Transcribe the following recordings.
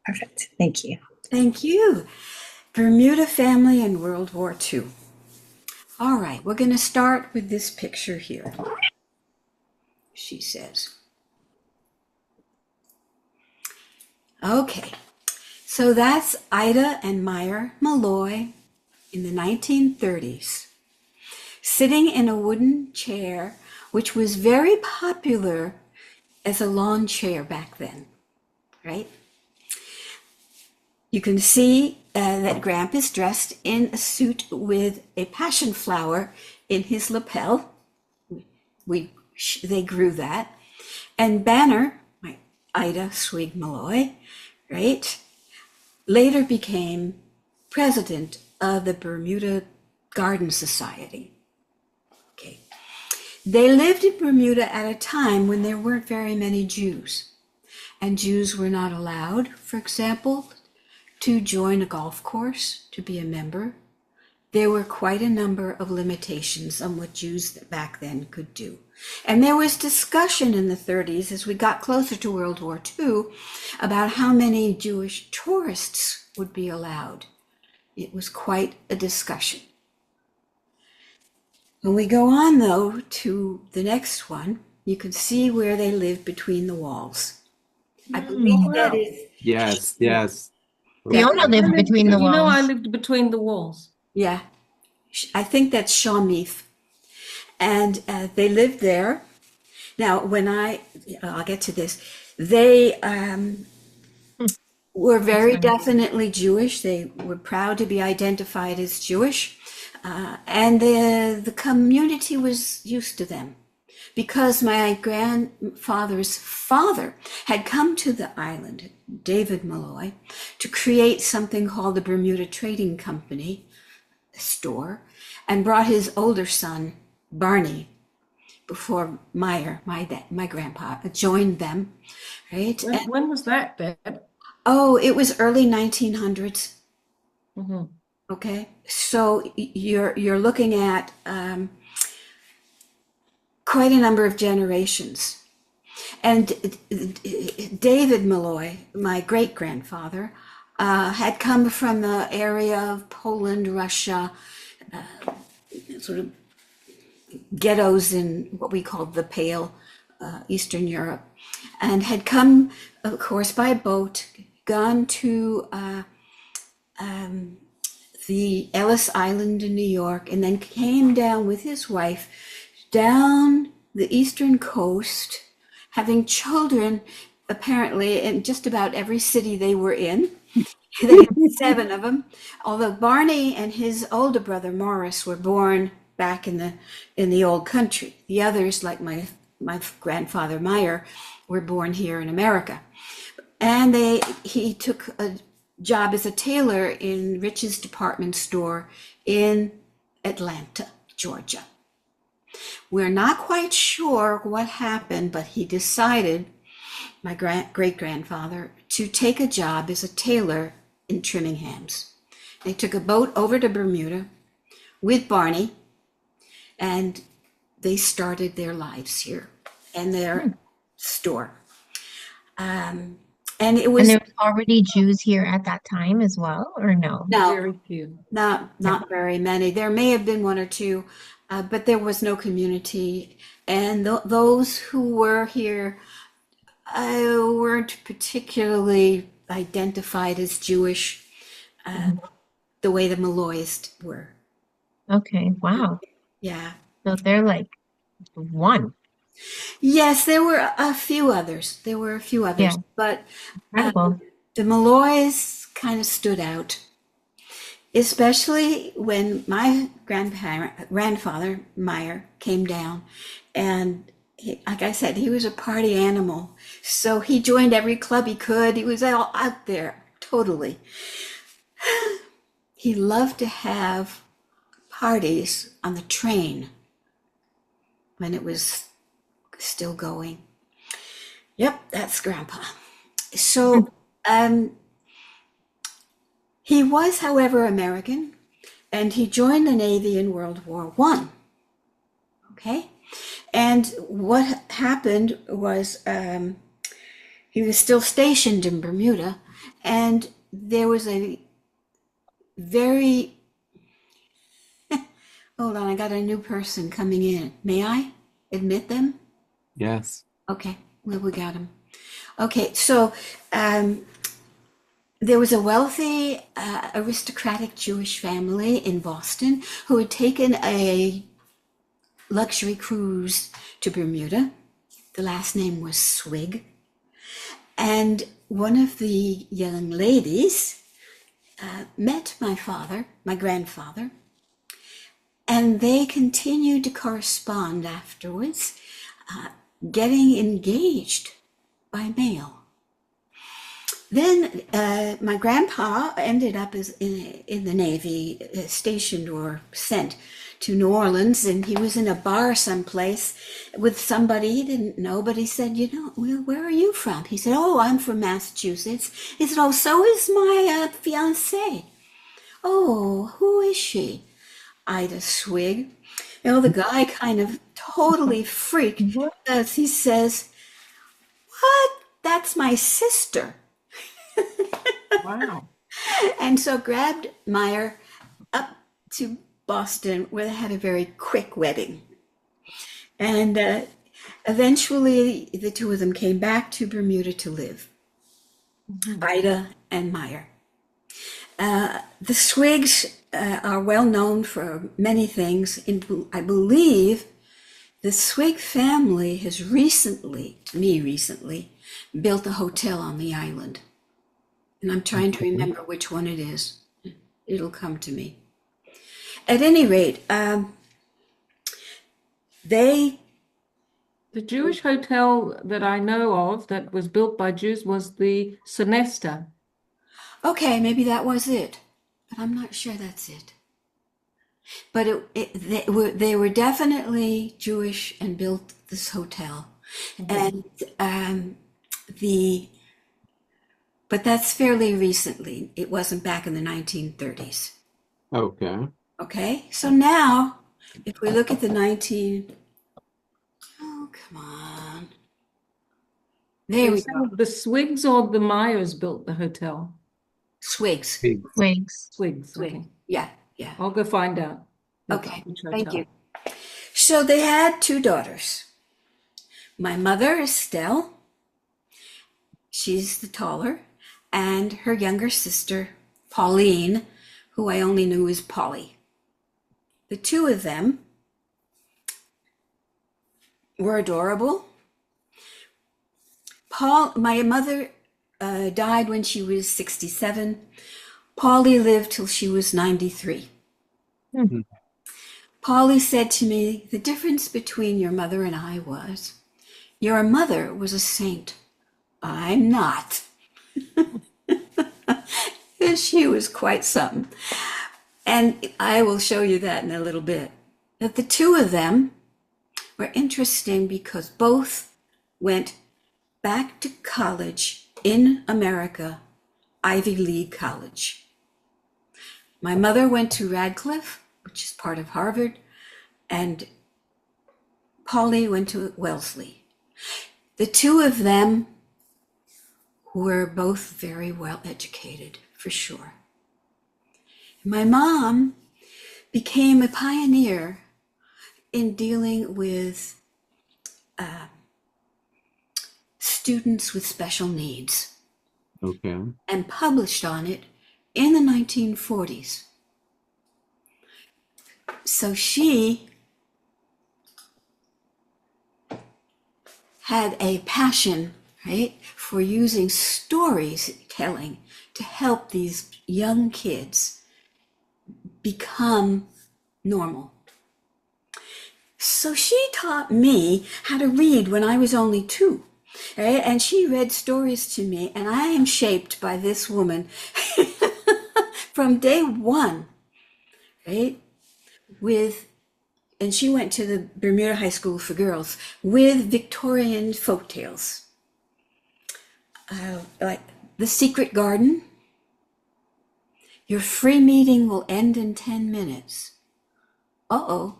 Perfect. Thank you. Thank you. Bermuda family in World War II. All right, we're going to start with this picture here. She says. Okay, so that's Ida and Meyer Malloy in the 1930s, sitting in a wooden chair, which was very popular as a lawn chair back then, right? You can see that Gramp is dressed in a suit with a passion flower in his lapel. They grew that. And Banner, my Ida Swig Malloy, right, later became president of the Bermuda Garden Society. Okay. They lived in Bermuda at a time when there weren't very many Jews. And Jews were not allowed, for example, to join a golf course, to be a member. There were quite a number of limitations on what Jews back then could do. And there was discussion in the 30s as we got closer to World War II about how many Jewish tourists would be allowed. It was quite a discussion. When we go on, though, to the next one, you can see where they lived between the walls. I believe that Wow. is, Yes, yes. yeah, Fiona lived between the I walls. lived between the walls. yeah. I think that's Shawmeeth. And they lived there. Now, I'll get to this, they were very definitely Jewish. They were proud to be identified as Jewish. And the community was used to them because my grandfather's father had come to the island, David Malloy, to create something called the Bermuda Trading Company store, and brought his older son, Barney, before Meyer, my grandpa, joined them, right? When was that, Dad? Oh, it was early 1900s. Mm-hmm. Okay, so you're looking at quite a number of generations. And David Malloy, my great grandfather, had come from the area of Poland, Russia, sort of ghettos in what we called the Pale, Eastern Europe, and had come, of course, by boat, gone to the Ellis Island in New York, and then came down with his wife down the eastern coast, having children apparently in just about every city they were in. They had 7 of them, although Barney and his older brother Morris were born back in the old country. The others, like my grandfather Meyer, were born here in America. And he took a job as a tailor in Rich's department store in Atlanta, Georgia. We're not quite sure what happened, but he decided, my great-grandfather, to take a job as a tailor in Trimmingham's. They took a boat over to Bermuda with Barney, and they started their lives here and their store. And it was... And there was already Jews here at that time as well, or no? No, Very few. not very many. There may have been 1 or 2, but there was no community. And those who were here weren't particularly identified as Jewish the way the Malloys were. Okay, wow. Yeah. So they're like one. Yes, there were a few others. Yeah. But Incredible. the Malloys kind of stood out, especially when my grandfather, Meyer, came down. And like I said, he was a party animal. So he joined every club he could. He was all out there, totally. He loved to have parties on the train when it was still going. Yep, that's Grandpa. So he was, however, American, and he joined the Navy in World War I. Okay? And what happened was He was still stationed in Bermuda, and there was a very, hold on, I got a new person coming in. May I admit them? Yes. Okay, well, we got him. Okay, so there was a wealthy, aristocratic Jewish family in Boston who had taken a luxury cruise to Bermuda. The last name was Swig. And one of the young ladies met my father, my grandfather, and they continued to correspond afterwards, getting engaged by mail. Then my grandpa ended up in the Navy, stationed or sent to New Orleans, and he was in a bar someplace with somebody he didn't know, but he said, you know, well, where are you from? He said, oh, I'm from Massachusetts. He said, oh, so is my fiancée. Oh, who is she? Ida Swig. You know, the guy kind of totally freaked as he says, what? That's my sister. Wow. And so grabbed Meyer up to Boston, where they had a very quick wedding. And eventually the two of them came back to Bermuda to live, Ida and Meyer. The Swigs are well known for many things. I believe the Swig family has recently, built a hotel on the island. And I'm trying to remember which one it is. It'll come to me. At any rate, The Jewish hotel that I know of that was built by Jews was the Sonesta. okay, maybe that was it, but I'm not sure that's it. But they were definitely Jewish and built this hotel. And but that's fairly recently. It wasn't back in the 1930s. Okay. Okay, so now if we look at oh, come on. There we go. The Swigs or the Myers built the hotel? Swigs. Big. Wigs. Swigs. Swig. Okay. Yeah. I'll go find out. Okay, Which thank hotel. you. So they had two daughters. My mother, Estelle, she's the taller, and her younger sister, Pauline, who I only knew as Polly. The two of them were adorable. My mother died when she was 67. Polly lived till she was 93. Hmm. Polly said to me, the difference between your mother and I was, your mother was a saint. I'm not. And she was quite something. And I will show you that in a little bit. That the two of them were interesting because both went back to college in America, Ivy League college. My mother went to Radcliffe, which is part of Harvard, and Polly went to Wellesley. The two of them were both very well educated, for sure. My mom became a pioneer in dealing with students with special needs Okay. and published on it in the 1940s. So she had a passion, right, for using storytelling to help these young kids become normal. So she taught me how to read when I was only 2. Right? And she read stories to me, and I am shaped by this woman from day one, right? And she went to the Bermuda High School for Girls with Victorian folktales, like The Secret Garden. Your free meeting will end in 10 minutes. Uh-oh.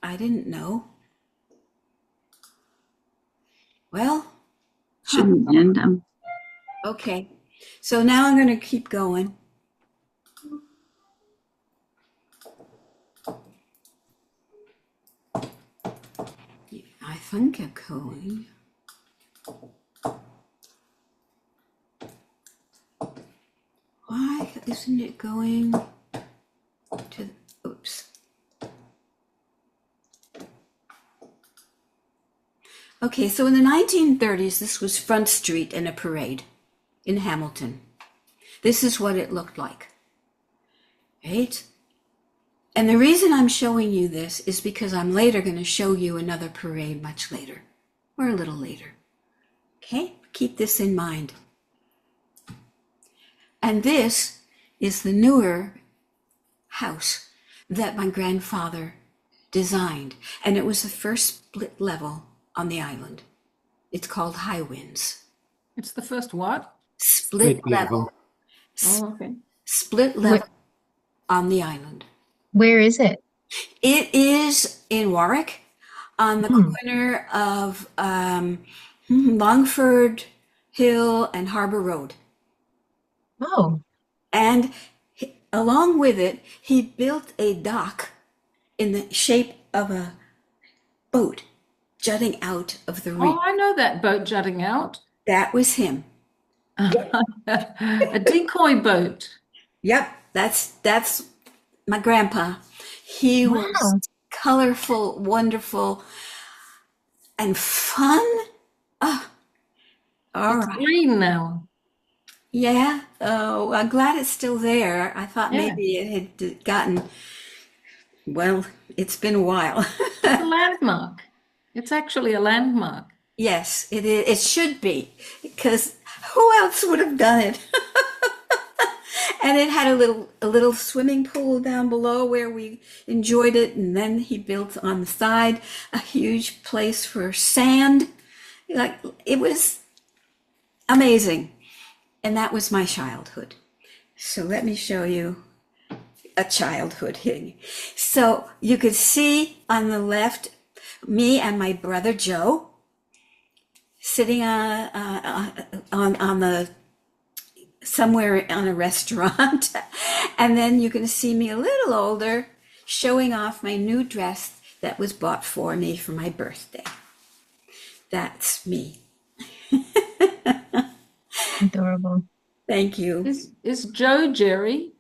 I didn't know. Well, Shouldn't end. Okay. So now I'm going to keep going. I think I'm going. Why isn't it going to, oops. Okay, so in the 1930s, this was Front Street in a parade in Hamilton. This is what it looked like, right? And the reason I'm showing you this is because I'm later going to show you another parade much later, or a little later. Okay, keep this in mind. And this is the newer house that my grandfather designed. And it was the first split level on the island. It's called High Winds. It's the first what? Split level. Oh, okay. Split level on the island. Where is it? It is in Warwick on the corner of Longford Hill and Harbour Road. Oh, And along with it, he built a dock in the shape of a boat jutting out of the reef. Oh, I know that boat jutting out. That was him. A decoy boat. Yep, that's my grandpa. He was wow. colorful, wonderful, and fun. Oh, all It's right. green now. Yeah. Oh, I'm glad it's still there. I thought Yeah. maybe it had gotten, well, it's been a while. It's a landmark. It's actually a landmark. Yes, it is. It should be, because who else would have done it? And it had a little swimming pool down below where we enjoyed it, and then he built on the side a huge place for sand. Like, it was amazing. And that was my childhood. So let me show you a childhood thing. So you could see on the left me and my brother Joe sitting on the somewhere on a restaurant. And then you can see me a little older showing off my new dress that was bought for me for my birthday. That's me. Adorable. Thank you. Is Joe Jerry?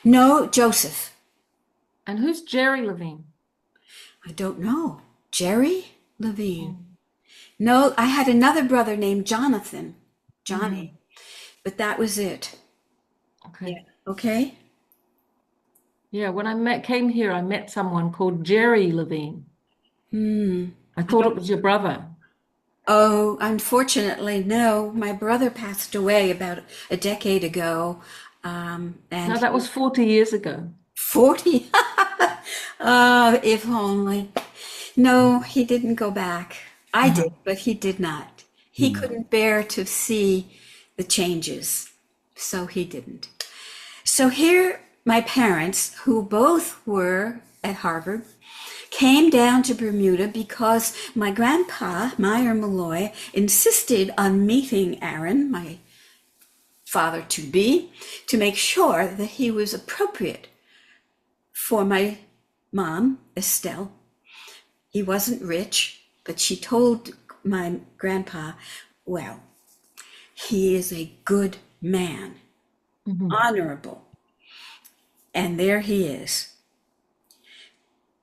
No, Joseph. And who's Jerry Levine? I don't know. Jerry Levine. No, I had another brother named Jonathan, Johnny, but that was it. Okay. Okay. Yeah, when came here, I met someone called Jerry Levine. I thought it was your brother. Oh, unfortunately, no. My brother passed away about a decade ago. And No, that was 40 years ago. 40? If only. No, he didn't go back. I did, but he did not. He couldn't bear to see the changes, so he didn't. So here, my parents, who both were at Harvard, came down to Bermuda because my grandpa, Meyer Malloy, insisted on meeting Aaron, my father-to-be, to make sure that he was appropriate for my mom, Estelle. He wasn't rich, but she told my grandpa, well, he is a good man, honorable. And there he is.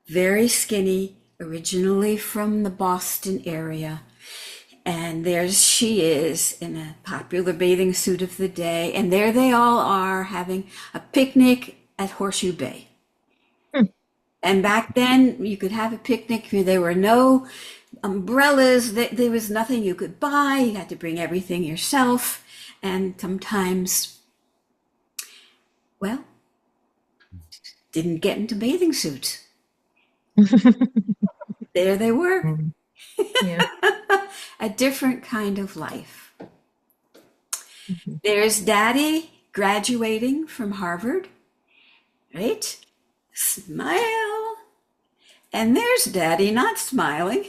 Very skinny, originally from the Boston area. And there she is in a popular bathing suit of the day. And there they all are having a picnic at Horseshoe Bay. And back then, you could have a picnic. There were no umbrellas. There was nothing you could buy. You had to bring everything yourself. And sometimes, well, didn't get into bathing suits. There they were. Yeah. A different kind of life. There's Daddy graduating from Harvard, right? Smile. And there's Daddy not smiling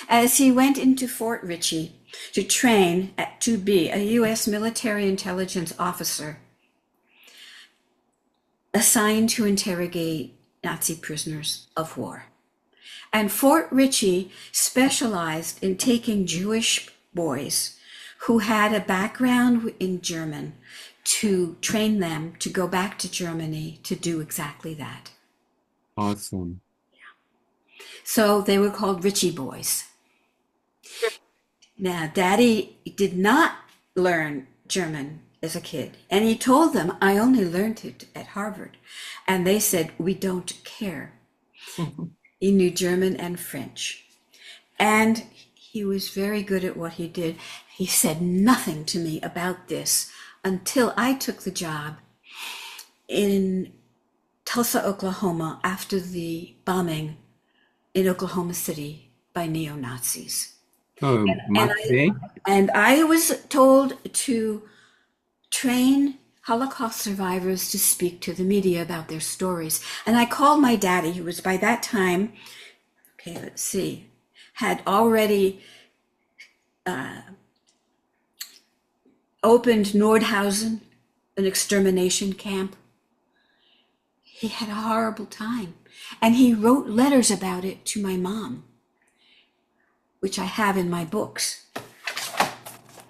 as he went into Fort Ritchie to train to be a U.S. military intelligence officer assigned to interrogate Nazi prisoners of war. And Fort Ritchie specialized in taking Jewish boys who had a background in German to train them to go back to Germany to do exactly that. Awesome. So they were called Ritchie boys. Now, Daddy did not learn German as a kid. And he told them, I only learned it at Harvard. And they said, we don't care. He knew German and French. And he was very good at what he did. He said nothing to me about this until I took the job in Tulsa, Oklahoma, after the bombing in Oklahoma City by neo-Nazis. Oh, Matthew? And I was told to train Holocaust survivors to speak to the media about their stories. And I called my daddy, who was by that time, had already opened Nordhausen, an extermination camp. He had a horrible time. And he wrote letters about it to my mom, which I have in my books,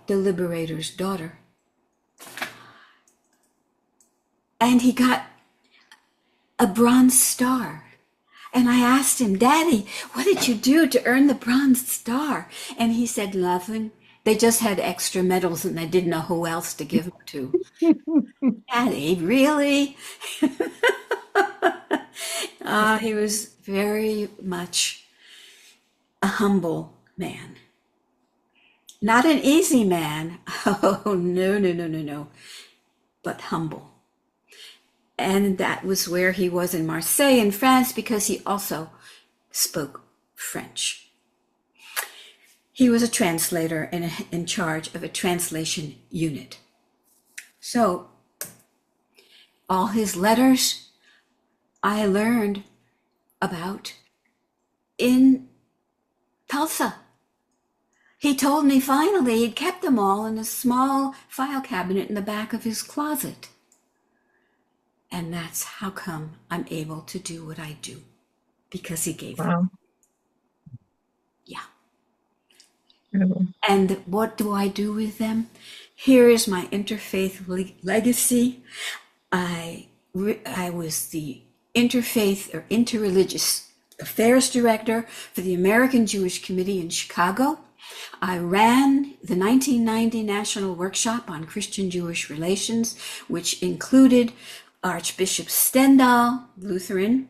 The Liberator's Daughter. And he got a Bronze Star. And I asked him, Daddy, what did you do to earn the Bronze Star? And he said, nothing. They just had extra medals and they didn't know who else to give them to. Daddy, really? He was very much a humble man. Not an easy man. Oh, no. But humble. And that was where he was in Marseille in France, because he also spoke French. He was a translator and in charge of a translation unit. So all his letters I learned about in Tulsa. He told me finally he'd kept them all in a small file cabinet in the back of his closet. And that's how come I'm able to do what I do, because he gave them. Wow. Yeah. Incredible. And what do I do with them? Here is my interfaith legacy. I was the interfaith or interreligious affairs director for the American Jewish Committee in Chicago. I ran the 1990 National Workshop on Christian-Jewish Relations, which included Archbishop Stendhal, Lutheran,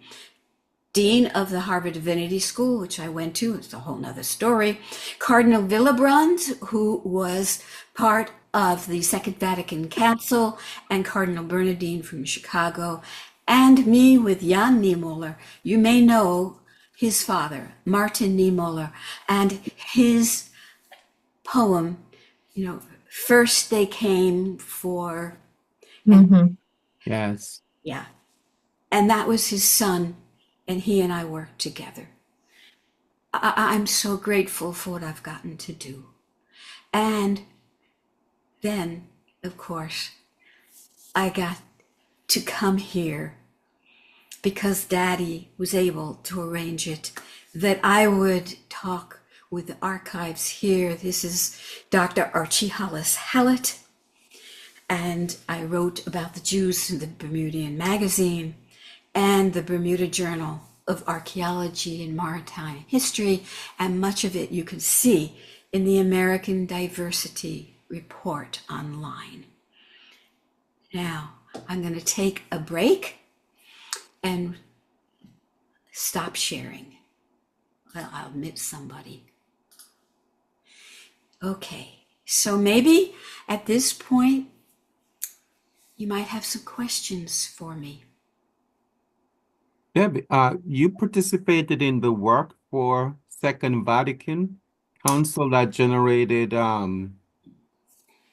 Dean of the Harvard Divinity School, which I went to, it's a whole nother story, Cardinal Willebrand, who was part of the Second Vatican Council, and Cardinal Bernardine from Chicago, and me with Jan Niemöller. You may know his father, Martin Niemöller, and his poem, First They Came for... Mhm. Yes. Yeah. And that was his son, and he and I worked together. I'm so grateful for what I've gotten to do. And then, of course, I got to come here because Daddy was able to arrange it, that I would talk with the archives here. This is Dr. Archie Hollis Hallett. And I wrote about the Jews in the Bermudian magazine and the Bermuda Journal of Archaeology and Maritime History, and much of it you can see in the American Diversity Report online. Now, I'm going to take a break and stop sharing. Well, I'll admit somebody. Okay, so maybe at this point, you might have some questions for me. Debbie, you participated in the work for Second Vatican Council that generated